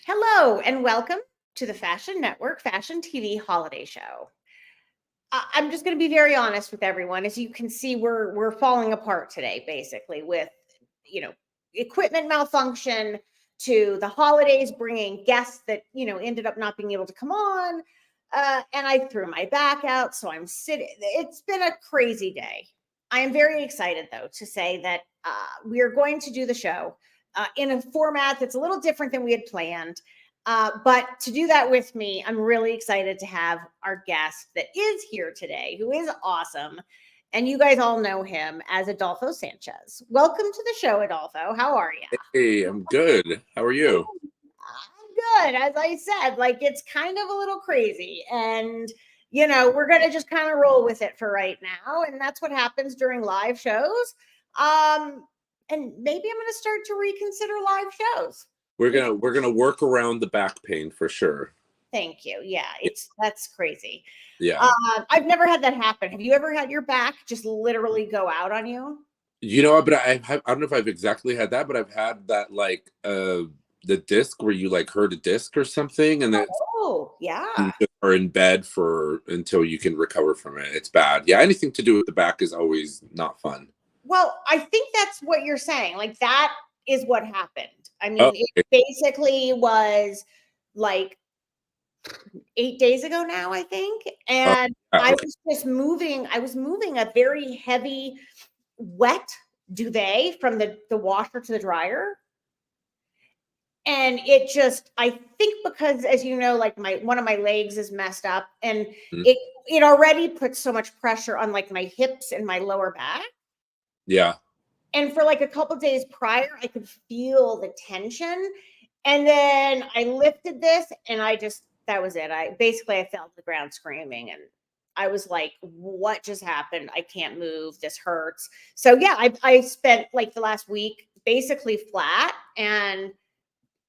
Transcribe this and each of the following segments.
Hello and welcome to the Fashion Network Fashion TV Holiday Show. I'm just going to be very honest with everyone. As you can see, we're falling apart today, basically, with equipment malfunction to the holidays, bringing guests that ended up not being able to come on, and I threw my back out, so I'm sitting. It's been a crazy day. I am very excited, though, to say that we are going to do the show in a format that's a little different than we had planned. But to do that with me, I'm really excited to have our guest that is here today, who is awesome. And you guys all know him as Adolfo Sanchez. Welcome to the show, Adolfo. How are you? Hey, I'm good. How are you? I'm good. As I said, it's kind of a little crazy. And, we're going to just kind of roll with it for right now. And that's what happens during live shows. And maybe I'm going to start to reconsider live shows. We're gonna work around the back pain for sure. Thank you. Yeah, that's crazy. Yeah. I've never had that happen. Have you ever had your back just literally go out on you? But I don't know if I've exactly had that, but I've had that the disc where you hurt a disc or something, and then yeah, are in bed until you can recover from it. It's bad. Yeah, anything to do with the back is always not fun. Well, I think that's what you're saying. That is what happened. I mean, It basically was 8 days ago now, I think. And I was just moving. I was moving a very heavy, wet duvet from the washer to the dryer. And it just, I think because, as you know, one of my legs is messed up, and it already puts so much pressure on my hips and my lower back. Yeah. And for a couple days prior, I could feel the tension. And then I lifted this and that was it. I fell to the ground screaming, and I was like, what just happened? I can't move. This hurts. So yeah, I spent the last week basically flat and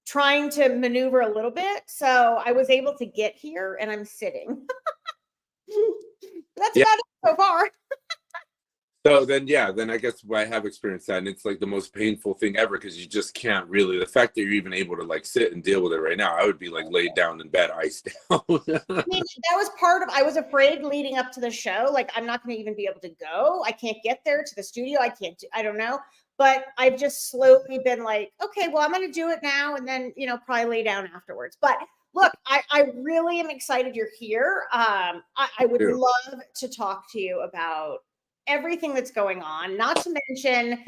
trying to maneuver a little bit. So I was able to get here, and I'm sitting. That's about it so far. So then I guess I have experienced that, and it's the most painful thing ever, because you just can't really, the fact that you're even able to sit and deal with it right now, I would be laid down in bed, iced down. I mean, that was part of, I was afraid leading up to the show, I'm not going to even be able to go. I can't get there to the studio. I don't know. But I've just slowly been okay, well, I'm going to do it now, and then, probably lay down afterwards. But look, I really am excited you're here. I would love to talk to you about everything that's going on, not to mention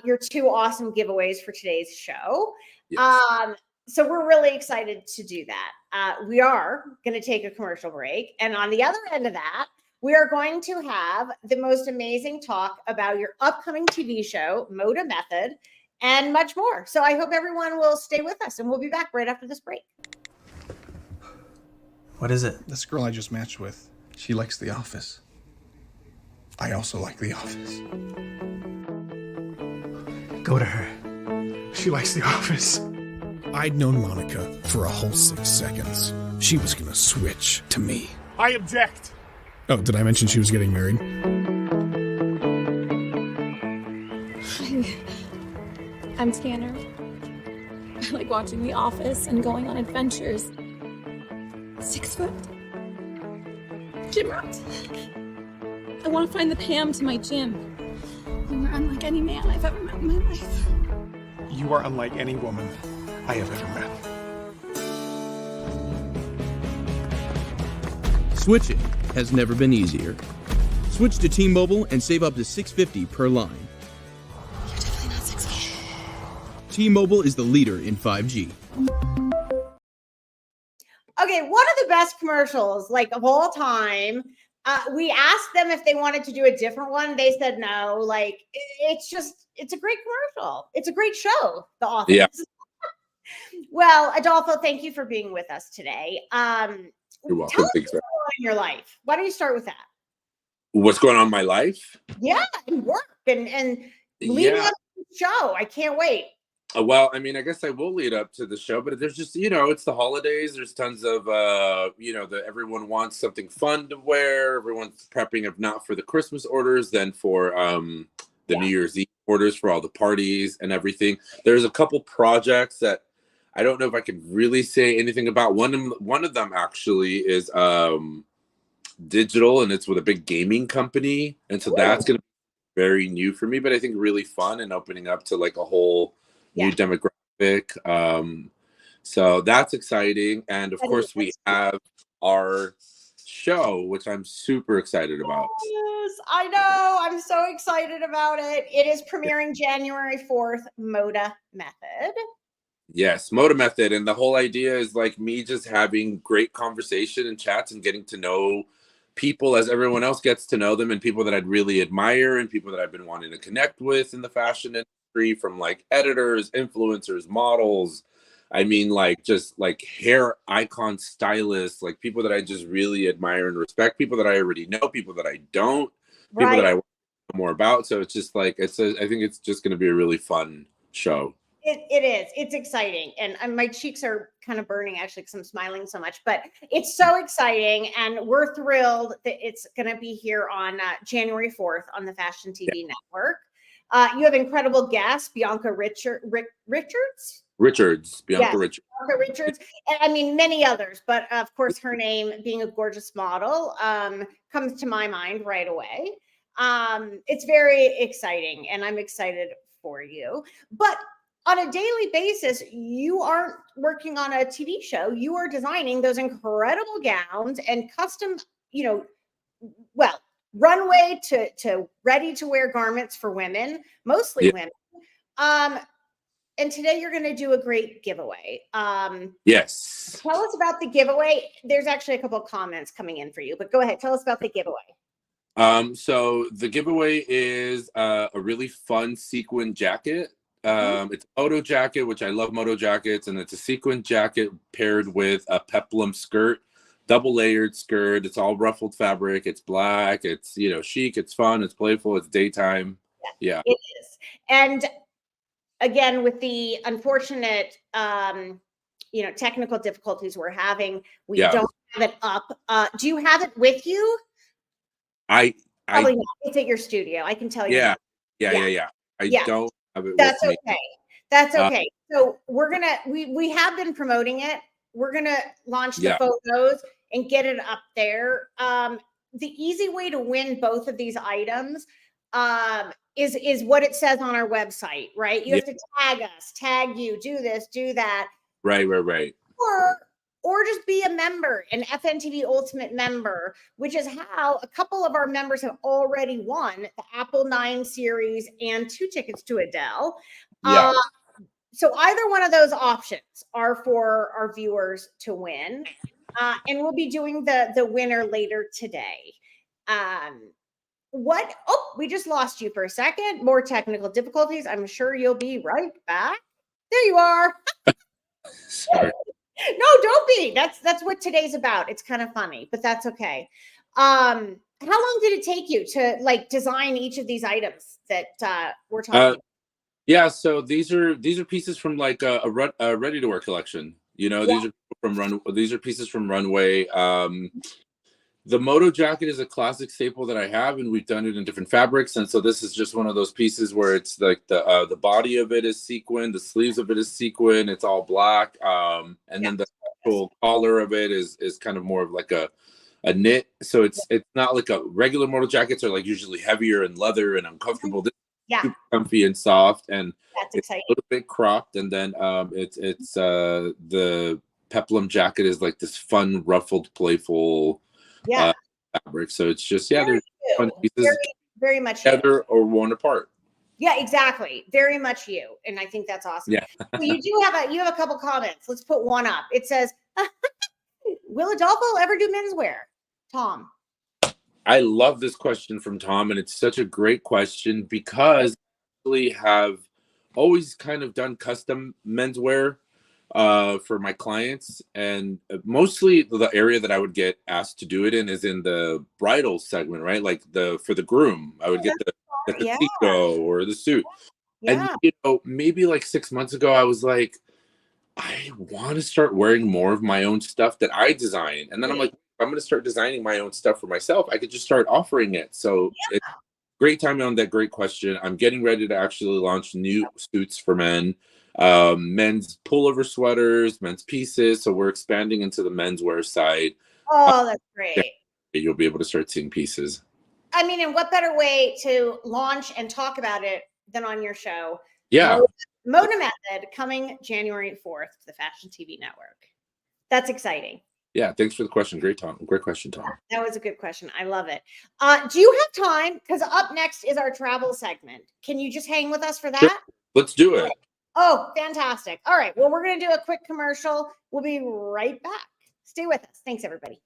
your two awesome giveaways for today's show. Yes. So we're really excited to do that. We are going to take a commercial break. And on the other end of that, we are going to have the most amazing talk about your upcoming TV show, Moda Method, and much more. So I hope everyone will stay with us, and we'll be back right after this break. What is it? This girl I just matched with, she likes The Office. I also like The Office. Go to her. She likes The Office. I'd known Monica for a whole 6 seconds. She was gonna switch to me. I object. Oh, did I mention she was getting married? I'm Tanner. I like watching The Office and going on adventures. 6 foot. Gym rats. I want to find the Pam to my gym. And you're unlike any man I've ever met in my life. You are unlike any woman I have ever met. Switching has never been easier. Switch to T-Mobile and save up to $650 per line. You're definitely not 6 feet. T-Mobile is the leader in 5G. Okay, one of the best commercials of all time. We asked them if they wanted to do a different one. They said no. It's a great commercial. It's a great show, The Office. Yeah. Well, Adolfo, thank you for being with us today. You're welcome. Tell us what's going on in your life. Why don't you start with that? What's going on in my life? Yeah, and work and leading up to the show. I can't wait. Well, I mean, I guess I will lead up to the show, but there's just, it's the holidays. There's tons of, everyone wants something fun to wear. Everyone's prepping, if not for the Christmas orders, then for the New Year's Eve orders for all the parties and everything. There's a couple projects that I don't know if I can really say anything about one of them actually is digital, and it's with a big gaming company, and so that's going to be very new for me, but I think really fun and opening up to like a whole new demographic. So that's exciting, and of course we have our show, which I'm super excited about. Yes, I know. I'm so excited about it. It is premiering January 4th, Moda Method. Yes, Moda Method. And the whole idea is like me just having great conversation and chats and getting to know people as everyone else gets to know them, and people that I'd really admire and people that I've been wanting to connect with in the fashion industry, from like editors, influencers, models. I mean, like just like hair icon stylists, like people that I just really admire and respect, people that I already know, people that I don't, people that I want to know more about. So it's just like, I think it's just going to be a really fun show. It is. It's exciting. And my cheeks are kind of burning actually because I'm smiling so much, but it's so exciting. And we're thrilled that it's going to be here on January 4th on the Fashion TV network. You have incredible guests, Bianca Richards. Bianca Richards. Bianca Richards. And I mean, many others, but of course, her name being a gorgeous model comes to my mind right away. It's very exciting, and I'm excited for you. But on a daily basis, you aren't working on a TV show. You are designing those incredible gowns and custom, runway to ready to wear garments for women, mostly women. And today you're going to do a great giveaway. Yes. Tell us about the giveaway. There's actually a couple of comments coming in for you, but go ahead. Tell us about the giveaway. So the giveaway is a really fun sequin jacket. It's a moto jacket, which I love moto jackets, and it's a sequin jacket paired with a peplum skirt, double layered skirt. It's all ruffled fabric. It's black. It's, chic. It's fun. It's playful. It's daytime. Yeah. It is. And again, with the unfortunate, technical difficulties we're having, we don't have it up. Do you have it with you? Probably not. It's at your studio. I can tell you. Yeah. I don't have it That's with me. okay. That's okay. So we have been promoting it. We're gonna launch the photos and get it up there. The easy way to win both of these items is what it says on our website, right? You have to tag us, tag you, do this, do that. Right. Or just be a member, an FNTV Ultimate member, which is how a couple of our members have already won the Apple 9 series and 2 tickets to Adele. So either one of those options are for our viewers to win. And we'll be doing the winner later today. We just lost you for a second. More technical difficulties. I'm sure you'll be right back. There you are. Sorry. No, don't be. That's what today's about. It's kind of funny, but that's okay. How long did it take you to like design each of these items that we're talking about? Yeah, so these are pieces from like a ready to wear collection. These are pieces from Runway. The moto jacket is a classic staple that I have, and we've done it in different fabrics. And so this is just one of those pieces where it's like the body of it is sequin, the sleeves of it is sequin, it's all black. And then the actual collar of it is kind of more of like a knit. So it's not like a regular moto jackets are like usually heavier and leather and uncomfortable. This is super comfy and soft, and it's a little bit cropped. And then it's the peplum jacket is like this fun, ruffled, playful fabric. So it's just there's fun pieces very much together or worn apart. Yeah, exactly. Very much you. And I think that's awesome. Yeah. So you have a couple comments. Let's put one up. It says, will Adolfo ever do menswear? Tom. I love this question from Tom, and it's such a great question because I really have always kind of done custom menswear for my clients, and mostly the area that I would get asked to do it in is in the bridal segment, right? Like for the groom, I would get the tuxedo or the suit. And maybe like 6 months ago, I was like, I want to start wearing more of my own stuff that I design. And then I'm like, I'm going to start designing my own stuff for myself. I could just start offering it. So it's great timing on that. Great question. I'm getting ready to actually launch new suits for men. men's pullover sweaters, men's pieces. So we're expanding into the menswear side. Oh, that's great. You'll be able to start seeing pieces. I mean, and what better way to launch and talk about it than on your show? Yeah. Mona Method coming January 4th to the Fashion TV Network. That's exciting. Yeah, thanks for the question. Great, Tom. Great question, Tom. That was a good question. I love it. Do you have time? Because up next is our travel segment. Can you just hang with us for that? Sure. Let's do it. Oh, fantastic. All right. Well, we're going to do a quick commercial. We'll be right back. Stay with us. Thanks, everybody.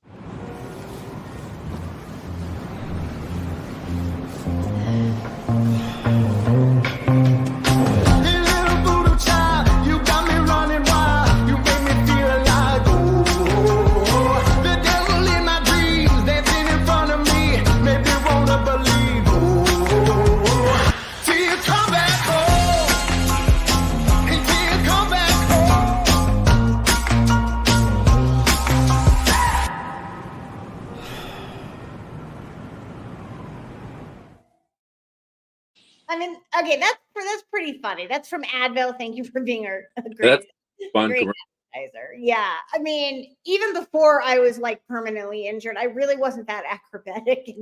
I mean, okay, that's pretty funny. That's from Advil. Thank you for being a great, fun great advertiser. Yeah, I mean, even before I was like permanently injured, I really wasn't that acrobatic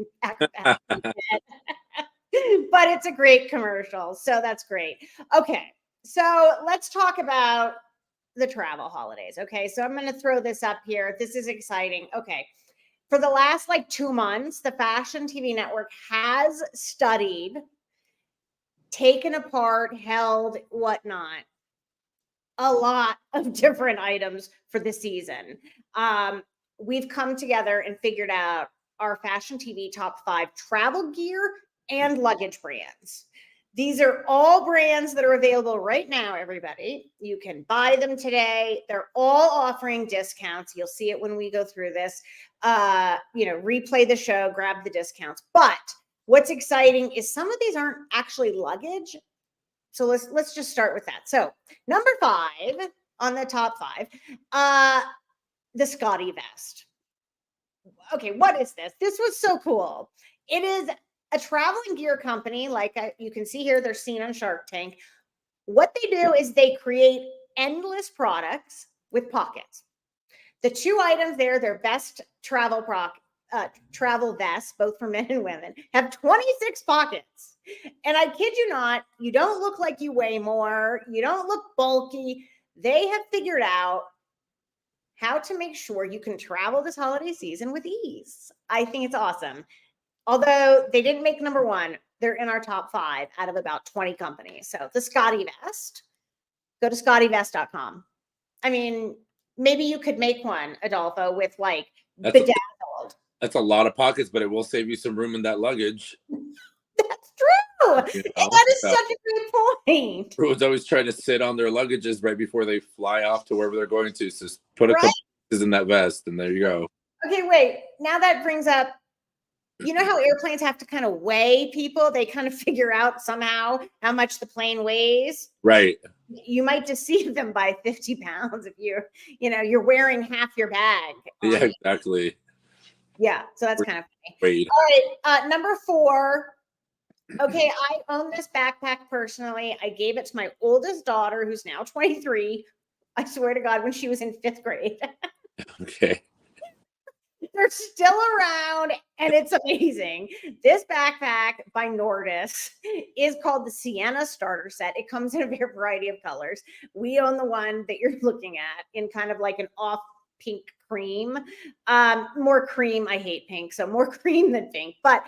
but it's a great commercial, so that's great. Okay, so let's talk about the travel holidays. Okay, so I'm going to throw this up here. This is exciting. Okay. For the last like 2 months, the Fashion TV Network has studied, taken apart, held, whatnot, a lot of different items for the season. We've come together and figured out our Fashion TV top 5 travel gear and luggage brands. These are all brands that are available right now, everybody. You can buy them today. They're all offering discounts. You'll see it when we go through this. Replay the show, grab the discounts. But what's exciting is some of these aren't actually luggage. So let's just start with that. So number 5 on the top 5, the Scotty vest. Okay, what is this? This was so cool. It is a traveling gear company, like you can see here, they're seen on Shark Tank. What they do is they create endless products with pockets. The 2 items there, their best travel vests, both for men and women, have 26 pockets. And I kid you not, you don't look like you weigh more. You don't look bulky. They have figured out how to make sure you can travel this holiday season with ease. I think it's awesome. Although they didn't make number 1, they're in our top 5 out of about 20 companies. So the Scotty vest, go to scottywest.com. I mean, maybe you could make one, Adolfo, with like bedazzled. That's a lot of pockets, but it will save you some room in that luggage. That's true. That is such a great point. Everyone's always trying to sit on their luggages right before they fly off to wherever they're going to. So just put a couple pieces in that vest, and there you go. Okay, wait. Now that brings up, you know how airplanes have to kind of weigh people? They kind of figure out somehow how much the plane weighs. Right. You might deceive them by 50 pounds if you're wearing half your bag. Yeah, exactly. Yeah, so that's kind of funny. Wait. All right, number 4. Okay, I own this backpack personally. I gave it to my oldest daughter, who's now 23. I swear to God, when she was in 5th grade. Okay. They're still around, and it's amazing. This backpack by Nordis is called the Sienna Starter Set. It comes in a variety of colors. We own the one that you're looking at in kind of like an off pink cream. More cream. I hate pink, so more cream than pink. But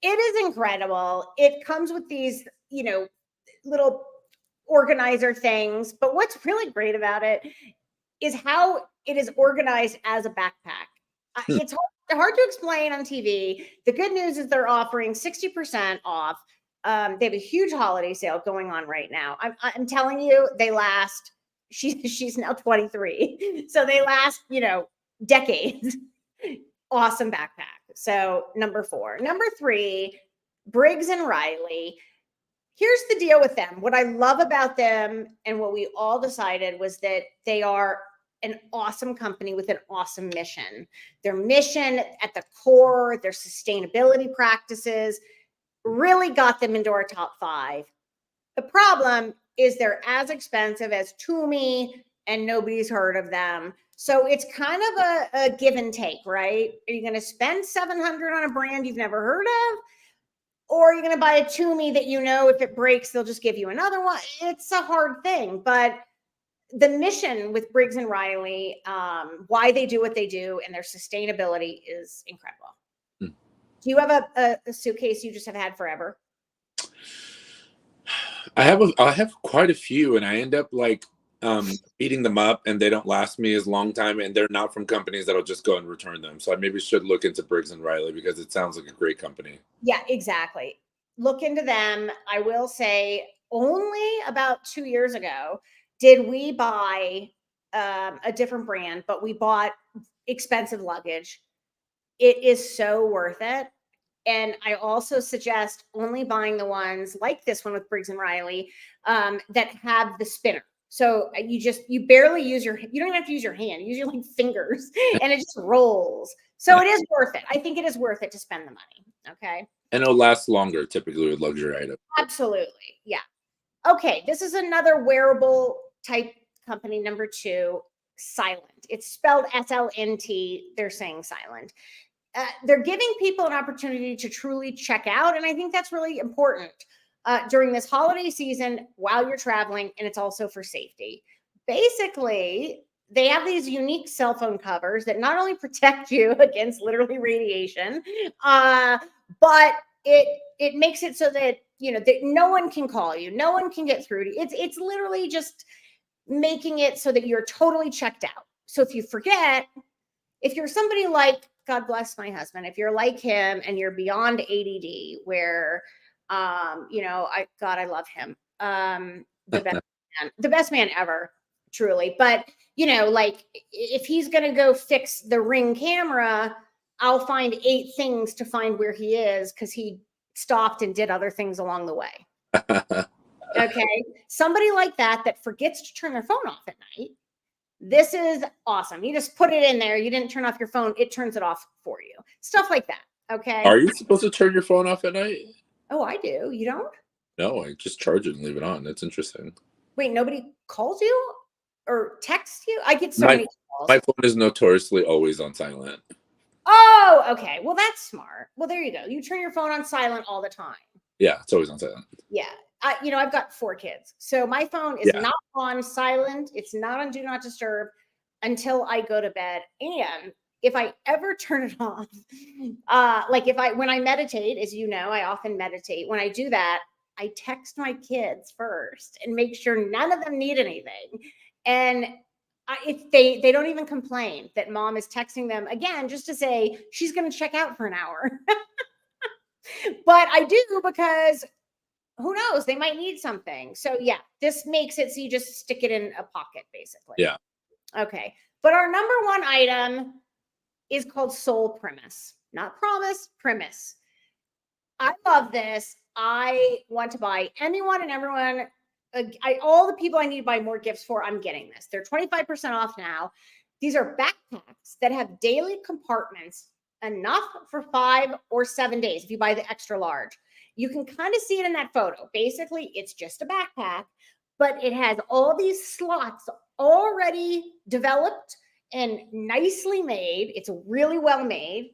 it is incredible. It comes with these, little organizer things. But what's really great about it is how it is organized as a backpack. It's hard to explain on TV. The good news is they're offering 60% off. They have a huge holiday sale going on right now. I'm telling you, they last. She's now 23, so they last, decades. Awesome backpack. So number 4. Number 3, Briggs and Riley. Here's the deal with them. What I love about them and what we all decided was that they are an awesome company with an awesome mission. Their mission at the core, their sustainability practices really got them into our top 5. The problem is they're as expensive as Tumi and nobody's heard of them. So it's kind of a give and take, right? Are you going to spend $700 on a brand you've never heard of? Or are you going to buy a Tumi that you know if it breaks, they'll just give you another one? It's a hard thing, but the mission with Briggs and Riley, why they do what they do, and their sustainability is incredible. Do you have a suitcase you just have had forever? I have quite a few, and I end up like beating them up, and they don't last me as long time, and they're not from companies that'll just go and return them. So I maybe should look into Briggs and Riley because it sounds like a great company. Yeah, exactly. Look into them. I will say only about 2 years ago did we buy a different brand, but we bought expensive luggage. It is so worth it. And I also suggest only buying the ones like this one with Briggs and Riley that have the spinner. So you barely use you don't even have to use your hand, use your like fingers and it just rolls. So it is worth it. I think it is worth it to spend the money. Okay. And it'll last longer typically with luxury items. Absolutely. Yeah. Okay. This is another wearable type company, number 2, Silent. It's spelled SLNT. They're saying silent. They're giving people an opportunity to truly check out. And I think that's really important during this holiday season while you're traveling. And it's also for safety. Basically, they have these unique cell phone covers that not only protect you against literally radiation, but it makes it so that, that no one can call you. No one can get through to you. It's literally just making it so that you're totally checked out. So if you forget, if you're somebody like, God bless my husband, if you're like him and you're beyond ADD, where, I love him. The best man ever, truly. But, like if he's going to go fix the Ring camera, I'll find 8 things to find where he is because he stopped and did other things along the way. Okay. Somebody like that forgets to turn their phone off at night. This is awesome. You just put it in there. You didn't turn off your phone. It turns it off for you. Stuff like that. Okay. Are you supposed to turn your phone off at night? Oh, I do. You don't? No, I just charge it and leave it on. That's interesting. Wait, nobody calls you or texts you? I get so many calls. My phone is notoriously always on silent. Oh, okay. Well, that's smart. Well, there you go. You turn your phone on silent all the time. Yeah, it's always on silent. Yeah. I've got 4 kids. So my phone is not on silent. It's not on do not disturb until I go to bed. And if I ever turn it on, when I meditate, as you know, I often meditate. When I do that, I text my kids first and make sure none of them need anything. And if they don't even complain that mom is texting them again, just to say she's going to check out for an hour. But I do because who knows? They might need something. So yeah, this makes it so you just stick it in a pocket, basically. Yeah. Okay. But our number 1 item is called Soul Premise. Not promise, premise. I love this. I want to buy anyone and everyone. All the people I need to buy more gifts for, I'm getting this. They're 25% off now. These are backpacks that have daily compartments, enough for 5 or 7 days if you buy the extra large. You can kind of see it in that photo. Basically, it's just a backpack, but it has all these slots already developed and nicely made. It's really well made.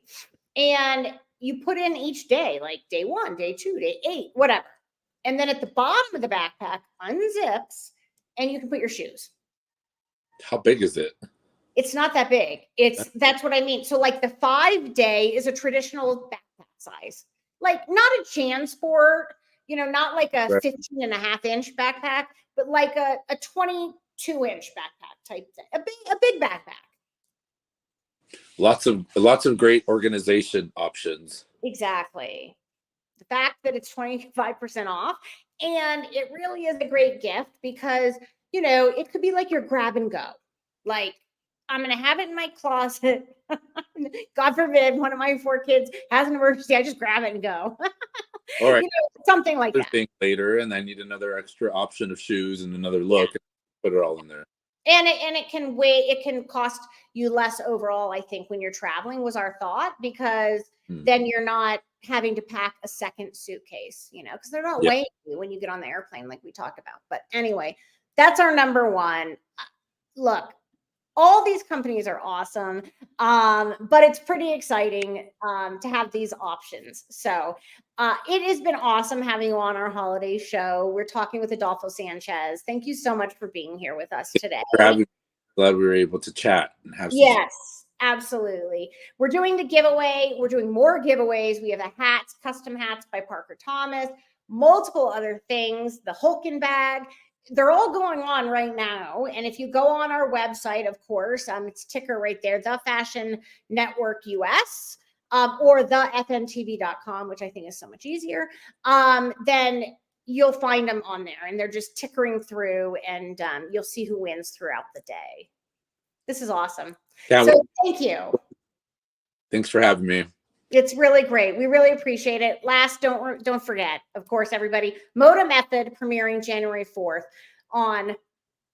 And you put in each day, like day 1, day 2, day 8, whatever. And then at the bottom of the backpack unzips and you can put your shoes. How big is it? It's not that big. That's what I mean. So like the 5-day is a traditional backpack size. Like not a JanSport, not like a 15.5-inch backpack, but like a 22-inch backpack type thing, a big backpack. Lots of great organization options. Exactly. The fact that it's 25% off, and it really is a great gift because, it could be like your grab and go. Like, I'm going to have it in my closet. God forbid one of my 4 kids has an emergency. I just grab it and go. All right. Something like that. Thing later, and I need another extra option of shoes and another look. And put it all in there. And it can cost you less overall, I think, when you're traveling was our thought, because then you're not having to pack a second suitcase, because they're not Yep. weighing you when you get on the airplane, like we talked about. But anyway, that's our number one. Look, all these companies are awesome, but it's pretty exciting to have these options. So it has been awesome having you on our holiday show. We're talking with Adolfo Sanchez. Thank you so much for being here with us today. For having me. Glad we were able to chat and have some Yes, absolutely. We're doing the giveaway. We're doing more giveaways. We have a hats, custom hats by Parker Thomas, multiple other things, the Hulken bag. They're all going on right now. And if you go on our website, of course, it's ticker right there, the Fashion Network US, or the fntv.com, which I think is so much easier, then you'll find them on there, and they're just tickering through, and you'll see who wins throughout the day. This is awesome. Yeah, So thank you. Thanks for having me. It's really great. We really appreciate it. Last, don't forget, of course, everybody, Moda Method premiering January 4th on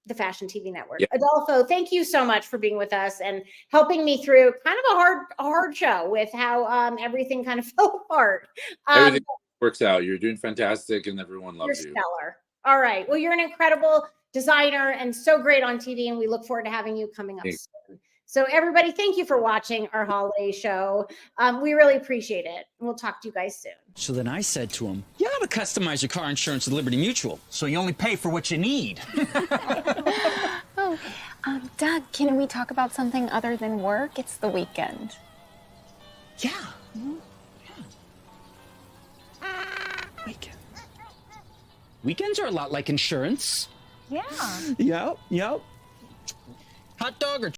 the Fashion TV Network. Yep. Adolfo, thank you so much for being with us and helping me through kind of a hard show with how everything kind of fell apart. Everything works out. You're doing fantastic, and everyone loves you. Stellar. All right. Well, you're an incredible designer and so great on TV, and we look forward to having you coming up soon. So everybody, thank you for watching our holiday show. We really appreciate it. And we'll talk to you guys soon. So then I said to him, you ought to customize your car insurance with Liberty Mutual, so you only pay for what you need. Doug, can we talk about something other than work? It's the weekend. Yeah. Weekends. Weekends are a lot like insurance. Yeah. Yep. Hot dog or